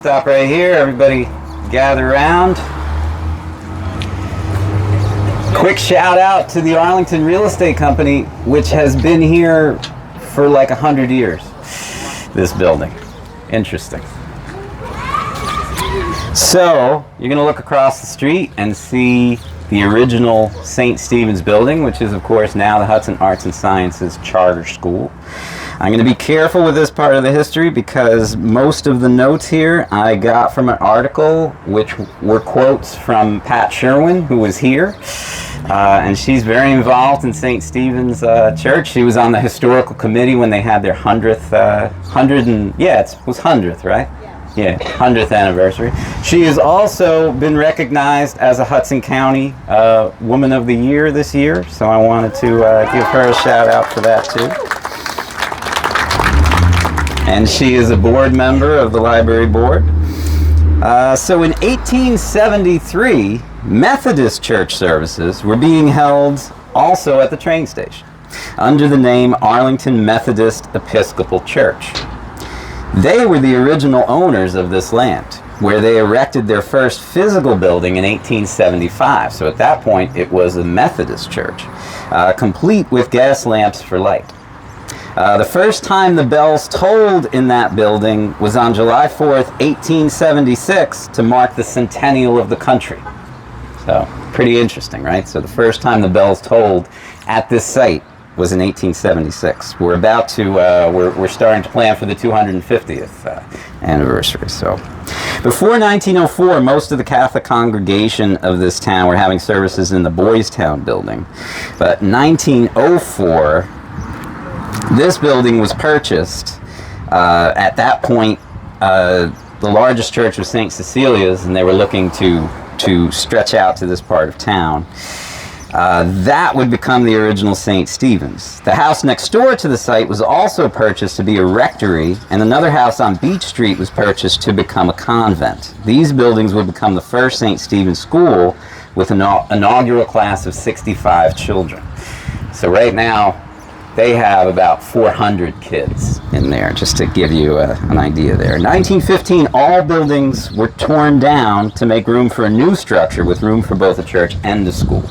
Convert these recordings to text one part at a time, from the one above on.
Stop right here, everybody gather around. Quick shout out to the Arlington Real Estate Company, which has been here for like 100 years, this building. Interesting. So, you're going to look across the street and see the original St. Stephen's building, which is of course now the Hudson Arts and Sciences Charter School. I'm going to be careful with this part of the history because most of the notes here I got from an article which were quotes from Pat Sherwin, who was here. And she's very involved in St. Stephen's Church. She was on the historical committee when they had their 100th, it was 100th, right? Yeah, 100th anniversary. She has also been recognized as a Hudson County Woman of the Year this year, so I wanted to give her a shout out for that too. And she is a board member of the library board. So in 1873, Methodist church services were being held also at the train station under the name Arlington Methodist Episcopal Church. They were the original owners of this land, where they erected their first physical building in 1875. So at that point, it was a Methodist church, complete with gas lamps for light. The first time the bells tolled in that building was on July 4th, 1876, to mark the centennial of the country. So, pretty interesting, right? So the first time the bells tolled at this site was in 1876. We're about to, we're starting to plan for the 250th anniversary. So, before 1904, most of the Catholic congregation of this town were having services in the Boys Town building. But 1904, this building was purchased. At that point, the largest church was St. Cecilia's, and they were looking to stretch out to this part of town. That would become the original St. Stephen's. The house next door to the site was also purchased to be a rectory, and another house on Beach Street was purchased to become a convent. These buildings would become the first St. Stephen's school with an inaugural class of 65 children. So right now, they have about 400 kids in there, just to give you an idea there. In 1915, all buildings were torn down to make room for a new structure with room for both a church and a school.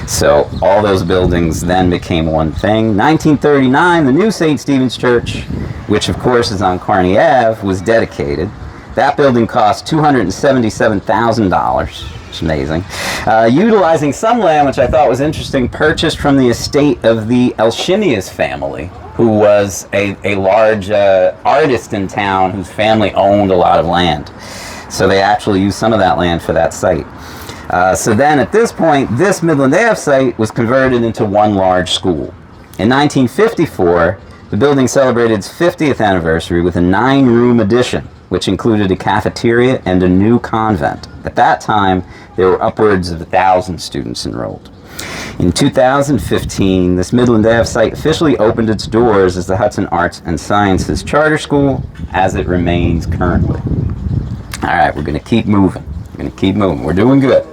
So all those buildings then became one thing. 1939, the new St. Stephen's Church, which of course is on Kearny Ave, was dedicated. That building cost $277,000. It's amazing. Utilizing some land, which I thought was interesting, purchased from the estate of the Elshinius family, who was a large artist in town whose family owned a lot of land. So they actually used some of that land for that site. So then at this point, this Midland Ave site was converted into one large school. In 1954, the building celebrated its 50th anniversary with a 9-room addition, which included a cafeteria and a new convent. At that time, there were upwards of 1,000 students enrolled. In 2015, this Midland Ave site officially opened its doors as the Hudson Arts and Sciences Charter School, as it remains currently. All right, we're going to keep moving. We're doing good.